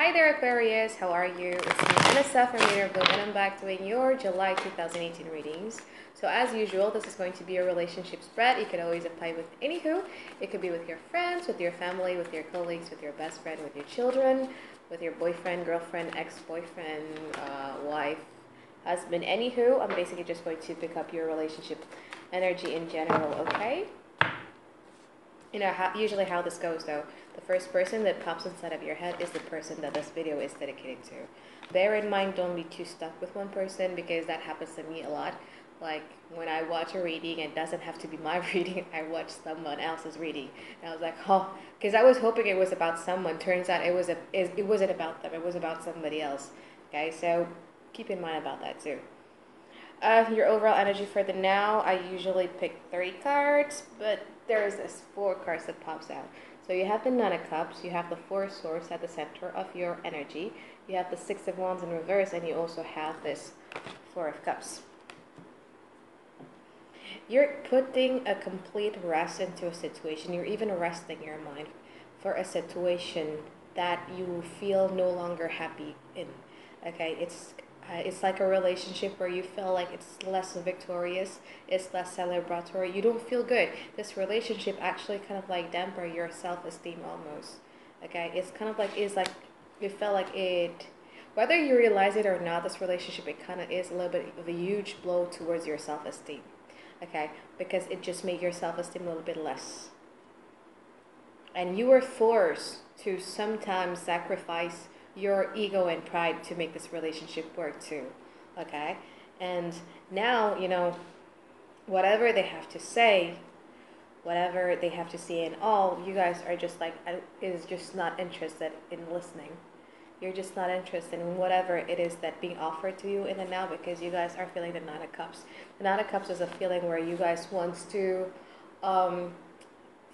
Hi there, Aquarius. How are you? It's me, Anessa from Reader Bloom, and I'm back doing your July 2018 readings. So as usual, this is going to be a relationship spread. You can always apply with anywho. It could be with your friends, with your family, with your colleagues, with your best friend, with your children, with your boyfriend, girlfriend, ex-boyfriend, wife, husband, anywho. I'm basically just going to pick up your relationship energy in general, okay? You know, usually how this goes though, the first person that pops inside of your head is the person that this video is dedicated to. Bear in mind, don't be too stuck with one person because that happens to me a lot. Like when I watch a reading, it doesn't have to be my reading, I watch someone else's reading. And I was like, oh, because I was hoping it was about someone. Turns out it wasn't about them, it was about somebody else. Okay, so keep in mind about that too. Your overall energy for the now, I usually pick 3 cards, but there's this 4 cards that pops out. So you have the 9 of Cups, you have the 4 Swords at the center of your energy, you have the 6 of Wands in reverse, and you also have this 4 of Cups. You're putting a complete rest into a situation. You're even resting your mind for a situation that you feel no longer happy in. Okay, it's like a relationship where you feel like it's less victorious, it's less celebratory, you don't feel good. This relationship actually kind of like damper your self-esteem almost. Okay, it's kind of like, you felt like it, whether you realize it or not, this relationship, it kind of is a little bit of a huge blow towards your self-esteem. Okay, because it just made your self-esteem a little bit less. And you were forced to sometimes sacrifice your ego and pride to make this relationship work too. Okay, and now, you know, whatever they have to say, whatever they have to say and all, you guys are just like, is just not interested in listening. You're just not interested in whatever it is that being offered to you in the now, because you guys are feeling the 9 of Cups. The 9 of Cups is a feeling where you guys want to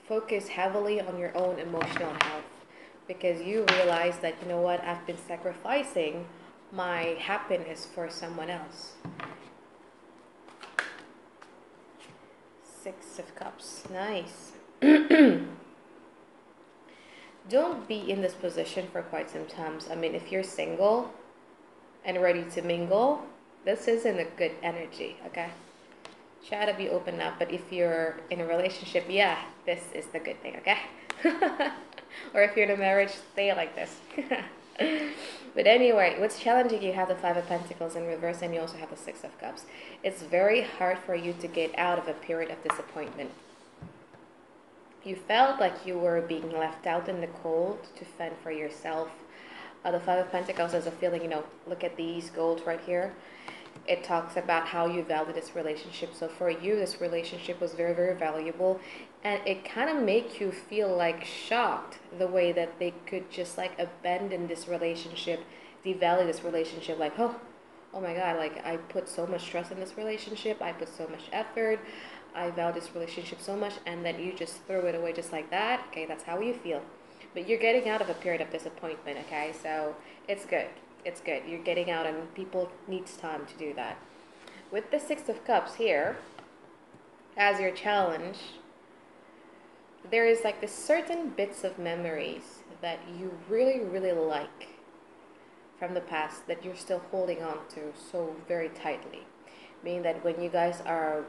focus heavily on your own emotional health, because you realize that, you know what, I've been sacrificing my happiness for someone else. 6 of Cups, nice. Don't be in this position for quite some time. I mean, if you're single and ready to mingle, this isn't a good energy, okay? Try to be open up, but if you're in a relationship, yeah, this is the good thing, okay? Or if you're in a marriage, stay like this. But anyway, what's challenging, you have the 5 of Pentacles in reverse, and you also have the 6 of Cups. It's very hard for you to get out of a period of disappointment. You felt like you were being left out in the cold to fend for yourself. The 5 of Pentacles is a feeling, you know, look at these gold right here. It talks about how you value this relationship. So for you, this relationship was very, very valuable. And it kind of make you feel like shocked the way that they could just like abandon this relationship, devalue this relationship. Like, oh my God, like I put so much trust in this relationship. I put so much effort. I value this relationship so much. And then you just throw it away just like that. Okay, that's how you feel. But you're getting out of a period of disappointment, okay? So it's good. It's good. You're getting out, and people needs time to do that. With the 6 of Cups here, as your challenge, there is like this certain bits of memories that you really, really like from the past that you're still holding on to so very tightly. Meaning that when you guys are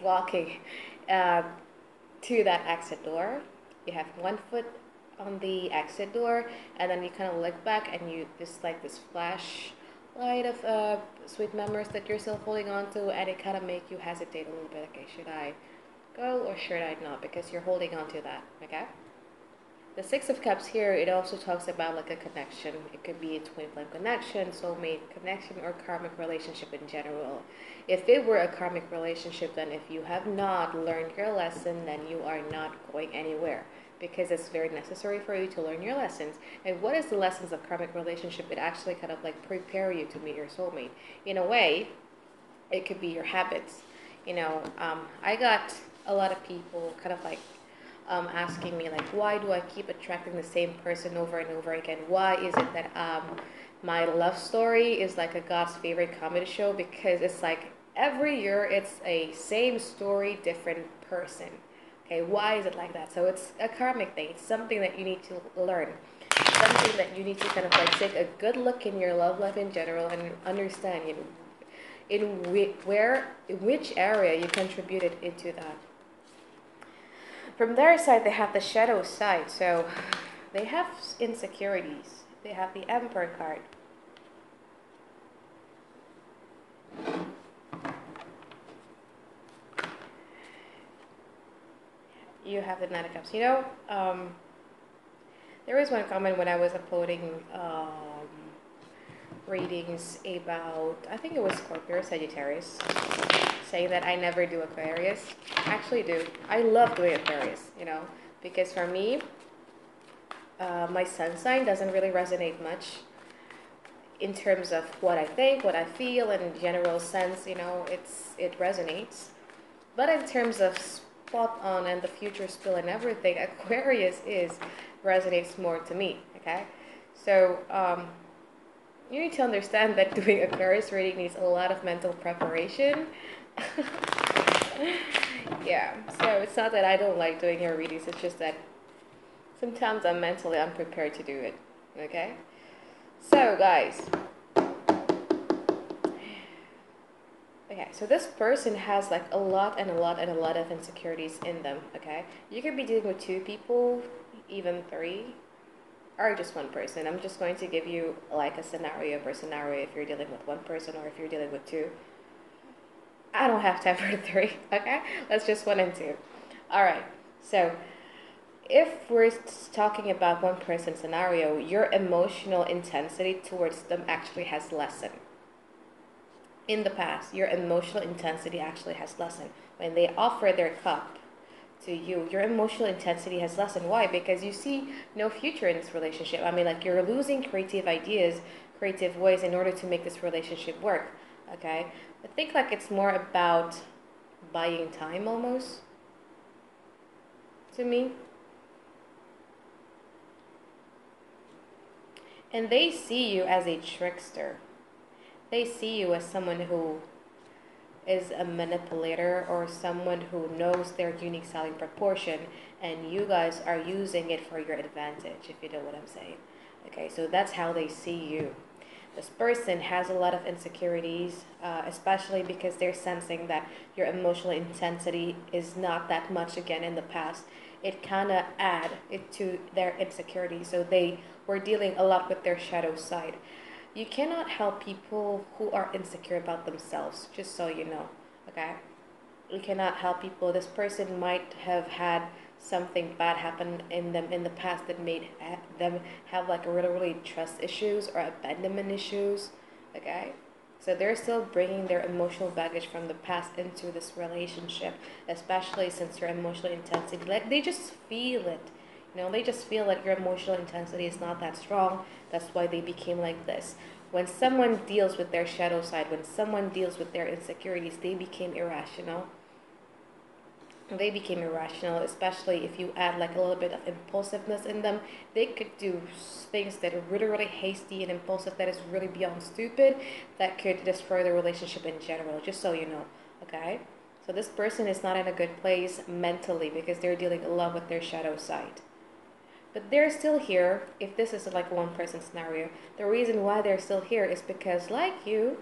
walking to that exit door, you have one foot on the exit door, and then you kind of look back and you just like this flash light of sweet memories that you're still holding on to, and it kind of make you hesitate a little bit. Okay, should I go or should I not? Because you're holding on to that. Okay, the 6 of Cups here, it also talks about like a connection. It could be a twin flame connection, soulmate connection, or karmic relationship in general. If it were a karmic relationship, then if you have not learned your lesson, then you are not going anywhere, because it's very necessary for you to learn your lessons. And what is the lessons of karmic relationship? It actually kind of like prepare you to meet your soulmate. In a way, it could be your habits. You know, I got a lot of people kind of like asking me like, why do I keep attracting the same person over and over again? Why is it that my love story is like a God's favorite comedy show? Because it's like every year it's a same story, different person. Okay, why is it like that? So it's a karmic thing. It's something that you need to learn. something that you need to kind of like take a good look in your love life in general and understand, you know, in which area you contributed into that. From their side, they have the shadow side, so they have insecurities. They have the Emperor card. You have the Nine of Cups. You know, there was one comment when I was uploading readings about, I think it was Scorpio or Sagittarius, saying that I never do Aquarius. I actually do. I love doing Aquarius, you know, because for me, my sun sign doesn't really resonate much in terms of what I think, what I feel, in general sense, you know, it resonates. But in terms of spot on and the future spill and everything, Aquarius resonates more to me. Okay, so you need to understand that doing Aquarius reading needs a lot of mental preparation. Yeah, so it's not that I don't like doing your readings, it's just that sometimes I'm mentally unprepared to do it. Okay, so guys, okay, so this person has like a lot of insecurities in them. Okay, you could be dealing with two people, even three, or just one person. I'm just going to give you like a scenario per scenario if you're dealing with one person or if you're dealing with two. I don't have time for three. Okay, let's just one and two. All right, so if we're talking about one person scenario, your emotional intensity towards them actually has lessened. In the past, your emotional intensity actually has lessened. When they offer their cup to you, your emotional intensity has lessened. Why? Because you see no future in this relationship. I mean, like, you're losing creative ideas, creative ways in order to make this relationship work. Okay? I think like it's more about buying time almost, to me. And they see you as a trickster. They see you as someone who is a manipulator or someone who knows their unique selling proportion, and you guys are using it for your advantage, if you know what I'm saying. Okay, so that's how they see you. This person has a lot of insecurities, especially because they're sensing that your emotional intensity is not that much again in the past. It kind of add it to their insecurity, so they were dealing a lot with their shadow side. You cannot help people who are insecure about themselves, just so you know, okay? You cannot help people. This person might have had something bad happen in them in the past that made them have like really trust issues or abandonment issues, okay? So they're still bringing their emotional baggage from the past into this relationship, especially since your emotional intensity, like, they just feel it. You know, they just feel that your emotional intensity is not that strong. That's why they became like this. When someone deals with their shadow side, when someone deals with their insecurities, they became irrational. They became irrational, especially if you add like a little bit of impulsiveness in them. They could do things that are really hasty and impulsive, that is really beyond stupid, that could destroy the relationship in general, just so you know, okay? So this person is not in a good place mentally because they're dealing a lot with their shadow side. But they're still here. If this is like a one-person scenario, the reason why they're still here is because, like you,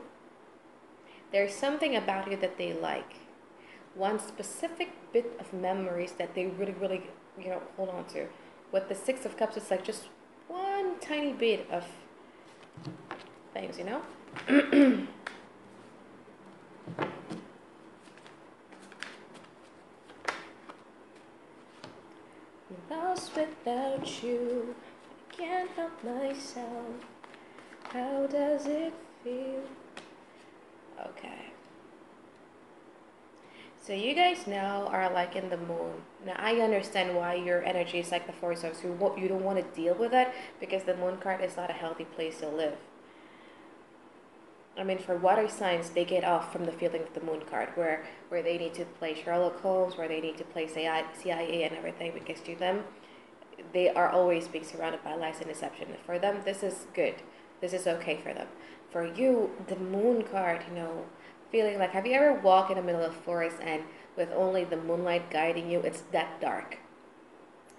there's something about you that they like. One specific bit of memories that they really, you know, hold on to. With the Six of Cups, it's like just one tiny bit of things, you know? Lost without you, I can't help myself. How does it feel? Okay. So you guys now are like in the moon. Now I understand why your energy is like the Four of Swords. You don't want to deal with it because the moon card is not a healthy place to live. I mean, for water signs, they get off from the feeling of the moon card, where they need to play Sherlock Holmes, where they need to play CIA and everything, because to them, they are always being surrounded by lies and deception. For them, this is good. This is okay for them. For you, the moon card, you know, feeling like, have you ever walked in the middle of the forest and with only the moonlight guiding you, it's that dark?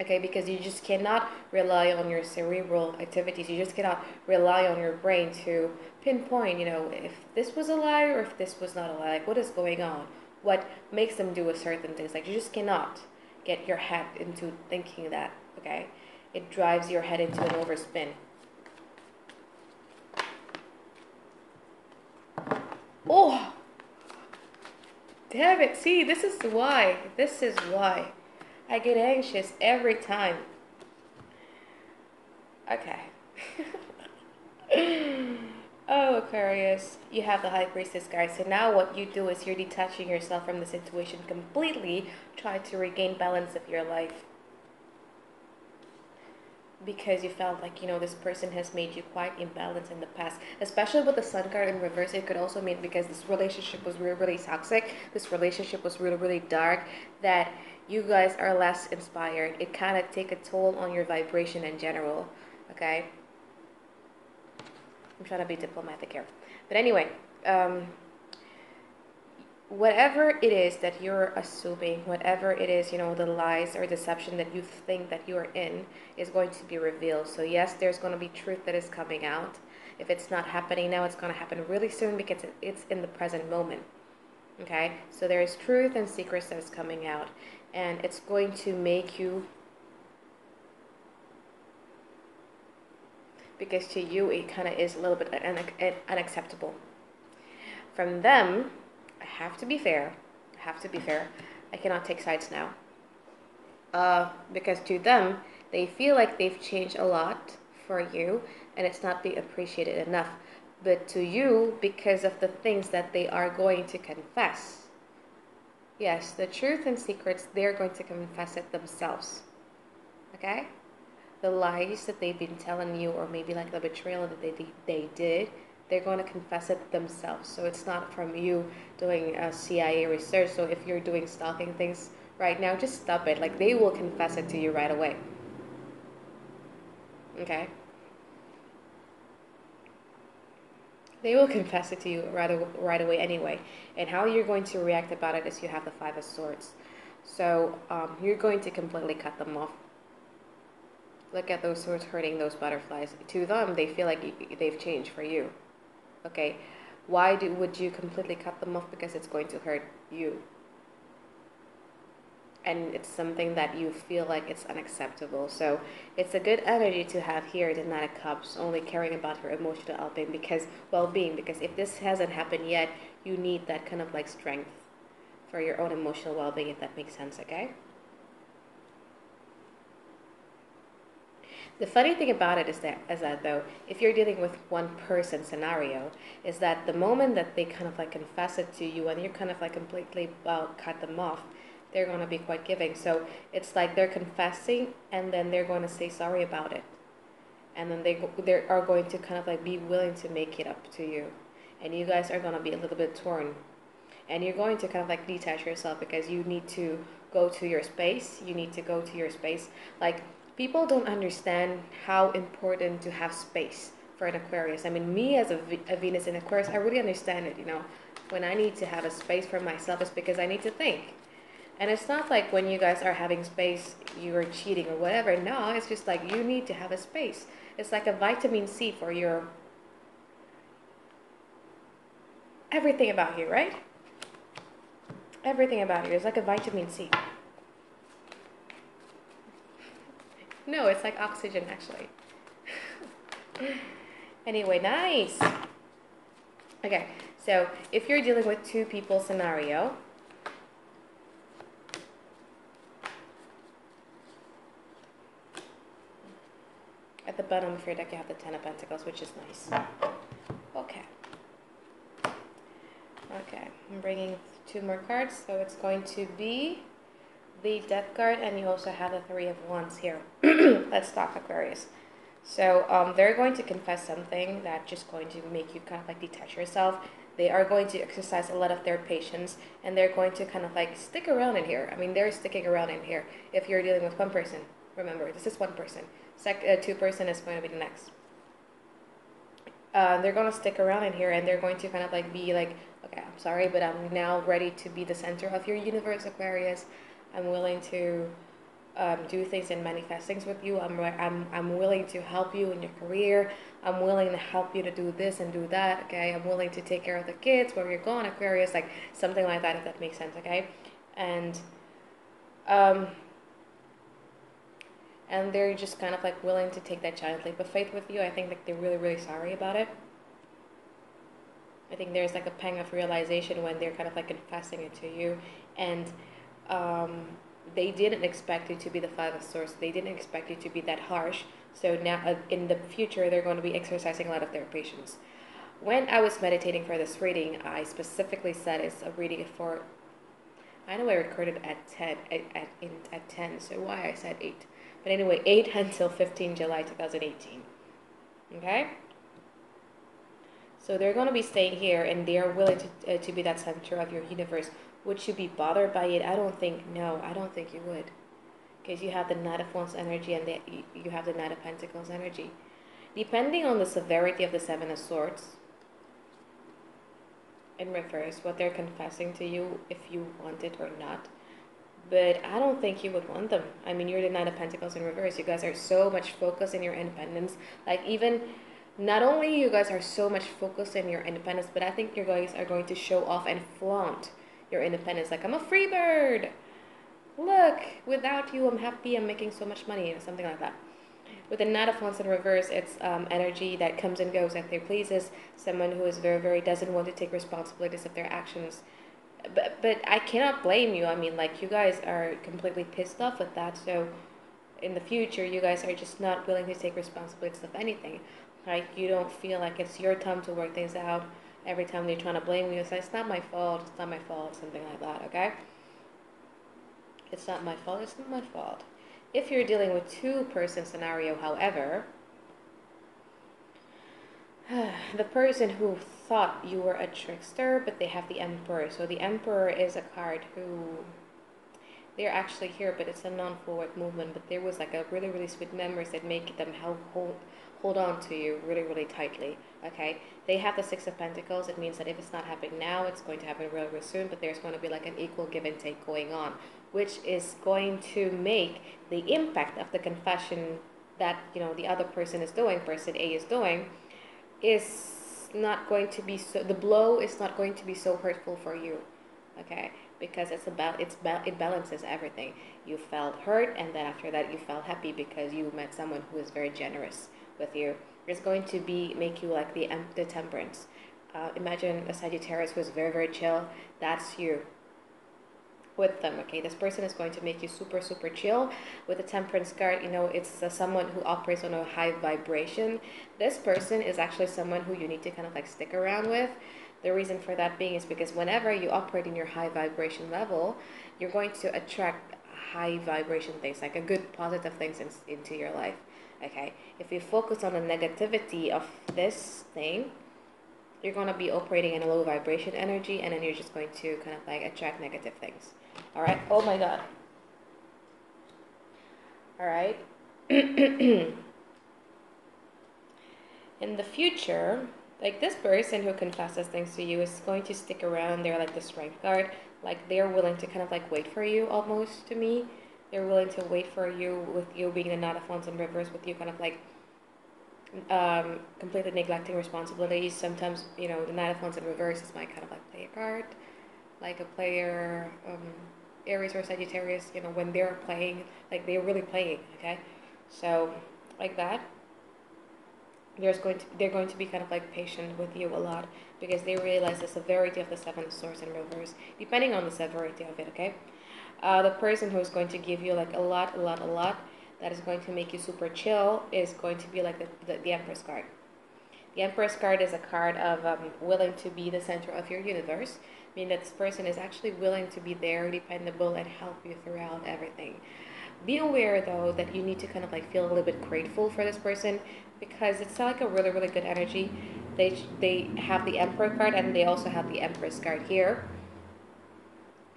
Okay, because you just cannot rely on your cerebral activities. You just cannot rely on your brain to pinpoint, you know, if this was a lie or if this was not a lie. Like, what is going on? What makes them do a certain things? Like, you just cannot get your head into thinking that, okay? It drives your head into an overspin. Oh! Damn it, see, this is why. This is why. I get anxious every time. Okay. Oh, Aquarius, you have the High Priestess, guys. So now what you do is you're detaching yourself from the situation completely. Try to regain balance of your life. Because you felt like, you know, this person has made you quite imbalanced in the past. Especially with the Sun card in reverse, it could also mean because this relationship was really, really toxic. This relationship was really, really dark. That you guys are less inspired. It kind of take a toll on your vibration in general. Okay? I'm trying to be diplomatic here. But anyway, whatever it is that you're assuming, whatever it is, you know, the lies or deception that you think that you are in is going to be revealed. So yes, there's going to be truth that is coming out. If it's not happening now, it's going to happen really soon because it's in the present moment. Okay? So there is truth and secrets that is coming out. And it's going to make you, because to you it kind of is a little bit unacceptable. From them, I have to be fair. I cannot take sides now. Because to them, they feel like they've changed a lot for you and it's not being appreciated enough. But to you, because of the things that they are going to confess, yes, the truth and secrets, they're going to confess it themselves. Okay? The lies that they've been telling you, or maybe like the betrayal that they did, they're going to confess it themselves. So it's not from you doing CIA research. So if you're doing stalking things right now, just stop it. Like, they will confess it to you right away. Okay? They will confess it to you right away anyway. And how you're going to react about it is you have the Five of Swords. So you're going to completely cut them off. Look at those swords hurting those butterflies. To them, they feel like they've changed for you. Okay? Why would you completely cut them off? Because it's going to hurt you. And it's something that you feel like it's unacceptable. So it's a good energy to have here, the Nine of Cups, only caring about her emotional well-being. Because if this hasn't happened yet, you need that kind of like strength for your own emotional well-being, if that makes sense, okay? The funny thing about it is that though, if you're dealing with one person scenario, is that the moment that they kind of like confess it to you and you kind of like completely cut them off, they're going to be quite giving. So it's like they're confessing and then they're going to say sorry about it. And then they are going to kind of like be willing to make it up to you. And you guys are going to be a little bit torn. And you're going to kind of like detach yourself because you need to go to your space. You need to go to your space. Like, people don't understand how important to have space for an Aquarius. I mean, me as a Venus in Aquarius, I really understand it, you know. When I need to have a space for myself, it's because I need to think. And it's not like when you guys are having space, you are cheating or whatever. No, it's just like you need to have a space. It's like a vitamin C for your everything about you, right? Everything about you is like a vitamin C. No, it's like oxygen, actually. Anyway, nice. Okay, so if you're dealing with two people scenario, at the bottom of your deck you have the Ten of Pentacles, which is nice. Okay. Okay, I'm bringing two more cards, so it's going to be the Death card, and you also have the Three of Wands here. Let's talk Aquarius. So they're going to confess something that's just going to make you kind of like detach yourself. They are going to exercise a lot of their patience, and they're going to kind of like stick around in here. I mean, they're sticking around in here. If you're dealing with one person, remember, this is one person. Two person is going to be the next. They're going to stick around in here, and they're going to kind of like be like, okay, I'm sorry, but I'm now ready to be the center of your universe, Aquarius. I'm willing to do things and manifest things with you. I'm willing to help you in your career. I'm willing to help you to do this and do that. Okay, I'm willing to take care of the kids where you're going, Aquarius, like something like that, if that makes sense. Okay, and um, and they're just kind of like willing to take that giant leap of faith with you. I think like they're really really sorry about it. I think there's like a pang of realization when they're kind of like confessing it to you, and they didn't expect you to be the Five of Swords. They didn't expect you to be that harsh. So now, in the future, they're going to be exercising a lot of their patience. When I was meditating for this reading, I specifically said it's a reading for. I know I recorded at 10, at 10. So why I said 8? But anyway, 8 until 15 July 2018. Okay. So they're going to be staying here, and they are willing to be that center of your universe. Would you be bothered by it? I don't think, no, I don't think you would. Because you have the Knight of Wands energy and you have the Knight of Pentacles energy. Depending on the severity of the Seven of Swords, in reverse, what they're confessing to you, if you want it or not. But I don't think you would want them. I mean, you're the Knight of Pentacles in reverse. You guys are so much focused in your independence. Like, even... Not only you guys are so much focused in your independence, but I think you guys are going to show off and flaunt your independence. Like, I'm a free bird. Look, without you, I'm happy. I'm making so much money, or something like that. With the Knight of Wands in reverse, it's energy that comes and goes at their pleases. Someone who is very, very doesn't want to take responsibilities of their actions. But I cannot blame you. I mean, like, you guys are completely pissed off with that. So in the future, you guys are just not willing to take responsibilities of anything. Like, you don't feel like it's your time to work things out. Every time they're trying to blame you, it's not my fault, it's not my fault, something like that, okay? It's not my fault, it's not my fault. If you're dealing with two-person scenario, however, the person who thought you were a trickster, but they have the Emperor. So the Emperor is a card who... They're actually here, but it's a non-forward movement. But there was like a really, really sweet memories that make them hold on to you really, really tightly. Okay, they have the Six of Pentacles. It means that if it's not happening now, it's going to happen really, really soon. But there's going to be like an equal give and take going on, which is going to make the impact of the confession that, you know, the other person is doing, person A is doing, is not going to be so. The blow is not going to be so hurtful for you. Okay, because it balances everything. You felt hurt, and then after that you felt happy because you met someone who is very generous with you. It's going to make you like the Temperance. Imagine a Sagittarius who is very, very chill. That's you with them. Okay, this person is going to make you super, super chill. With the Temperance card, you know, it's someone who operates on a high vibration. This person is actually someone who you need to kind of like stick around with. The reason for that being is because whenever you operate in your high vibration level, you're going to attract high vibration things, like a good positive things into your life. Okay, if you focus on the negativity of this thing, you're going to be operating in a low vibration energy, and then you're just going to kind of like attract negative things. All right. Oh my God. All right. In the future, like, this person who confesses things to you is going to stick around. They're like the Strength card. Like, they're willing to kind of like wait for you, almost, to me. They're willing to wait for you, with you being the Knight of Wands in reverse, with you kind of like completely neglecting responsibilities. Sometimes, you know, the Knight of Wands in reverse is my kind of like player card. Like a player, Aries or Sagittarius, you know, when they're playing, like, they're really playing, okay? So, like that. They're going to be kind of like patient with you a lot, because they realize the severity of the Seven of Swords in reverse, depending on the severity of it, okay? The person who is going to give you like a lot, that is going to make you super chill, is going to be like the Empress card. The Empress card is a card of willing to be the center of your universe, meaning that this person is actually willing to be there, dependable, and help you throughout everything. Be aware, though, that you need to kind of like feel a little bit grateful for this person, because it's like a really, really good energy. They have the Emperor card, and they also have the Empress card here,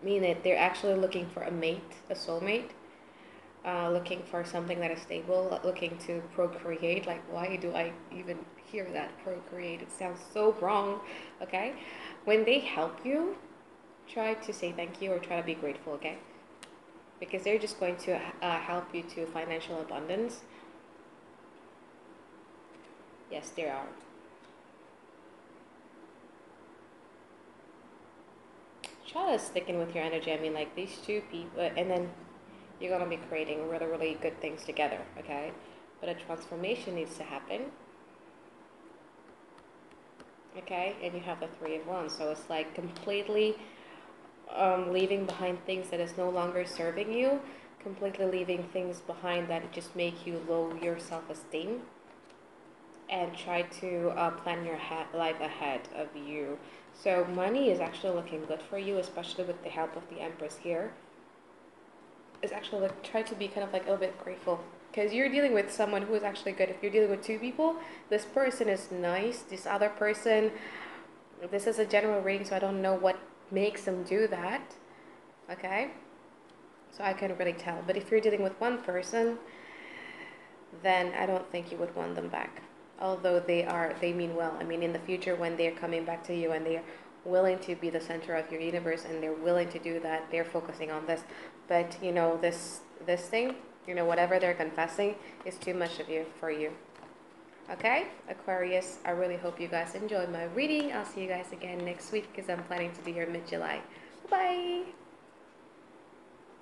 meaning that they're actually looking for a mate, a soulmate, looking for something that is stable, looking to procreate. Like, why do I even hear that, procreate? It sounds so wrong, okay? When they help you, try to say thank you or try to be grateful, okay? because they're just going to help you to financial abundance. Yes, they are. Try to stick in with your energy. I mean, like these two people, and then you're gonna be creating really, really good things together, okay? But a transformation needs to happen, okay? And you have the Three of Wands, so it's like completely leaving behind things that is no longer serving you, completely leaving things behind that just make you low your self-esteem, and try to plan your life ahead of you. So money is actually looking good for you, especially with the help of the Empress here. It's actually like, try to be kind of like a little bit grateful, because you're dealing with someone who is actually good. If you're dealing with two people, this person is nice. This other person, this is a general reading, so I don't know what makes them do that, okay? So I can't really tell. But if you're dealing with one person, then I don't think you would want them back. Although they mean well. I mean, in the future when they're coming back to you and they're willing to be the center of your universe and they're willing to do that, they're focusing on this. But you know, this thing, you know, whatever they're confessing is too much of you for you. Okay, Aquarius, I really hope you guys enjoyed my reading. I'll see you guys again next week because I'm planning to be here mid-July. Bye.